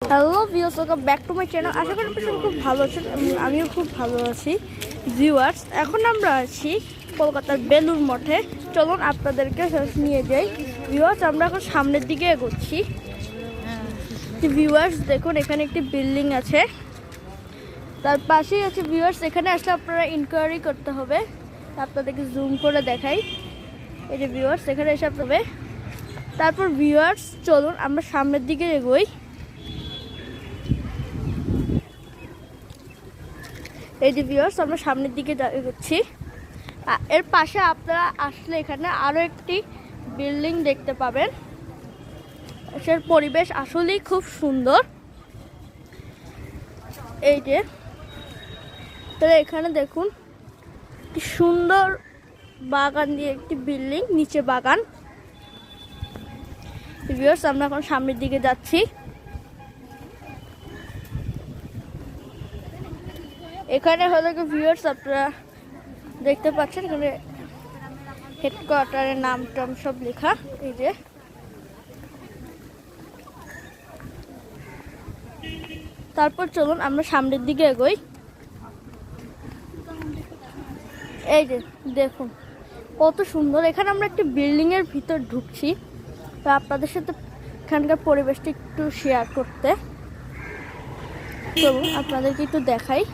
Hello viewers, welcome back to my channel. আশা করি আপনারা খুব ভালো আছেন, আমিও খুব ভালো আছি। ভিউয়ার্স, এখন আমরা আছি কলকাতার বেলুড় মঠে। চলুন আপনাদেরকে নিয়ে যাই। ভিউয়ার্স, আমরা এখন সামনের দিকে এগোচ্ছি। ভিউয়ার্স দেখুন, এখানে একটি বিল্ডিং আছে, তার পাশেই আছে। ভিউয়ার্স, এখানে আসলে আপনারা ইনকোয়ারি করতে হবে। আপনাদেরকে জুম করে দেখাই। এই যে ভিউয়ার্স, এখানে এসে হবে। তারপর ভিউয়ার্স চলুন আমরা সামনের দিকে এগোই। এই যে ভিউয়ার্স, আমরা সামনের দিকে এগোচ্ছি। এর পাশে আপনারা আসলে এখানে আরও একটি বিল্ডিং দেখতে পাবেন। এর পরিবেশ আসলেই খুব সুন্দর। এই যে তাহলে এখানে দেখুন, একটি সুন্দর বাগান দিয়ে একটি বিল্ডিং, নিচে বাগান। ভিউয়ার্স, আমরা এখন সামনের দিকে যাচ্ছি। এখানে হলো কি ভিউয়ার্স, আপনারা দেখতে পাচ্ছেন এখানে হেডকোয়ার্টারের নাম টাম সব লেখা। এই যে তারপর চলুন আমরা সামনের দিকে এগোই। এই যে দেখুন কত সুন্দর। এখানে আমরা একটি বিল্ডিং এর ভিতর ঢুকছি, তো আপনাদের সাথে এখানকার পরিবেশটা একটু শেয়ার করতে। চলুন আপনাদেরকে একটু দেখাই।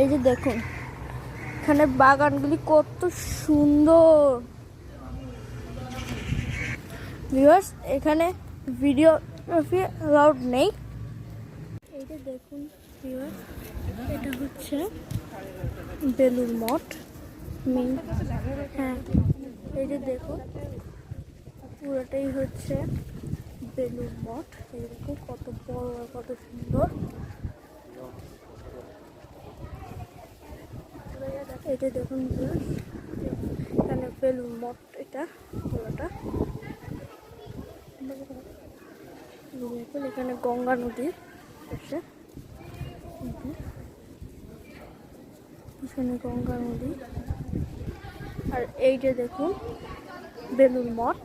এই যে দেখুন, এখানে বাগানগুলি কত সুন্দর। ভিউয়ার্স, এখানে ভিডিওগ্রাফি অ্যালাউড নেই। এই যে দেখুন ভিউয়ার্স, এটা হচ্ছে বেলুড় মঠ মেইন। হ্যাঁ, এই যে দেখুন পুরোটাই হচ্ছে বেলুড় মঠ। এই দেখুন কত বড় আর কত সুন্দর। এই যে দেখুন এখানে বেলুড় মঠ, এটা পুরোটা। দেখুন এখানে গঙ্গা নদী আছে, পিছনে গঙ্গা নদী। আর এই যে দেখুন বেলুড় মঠ।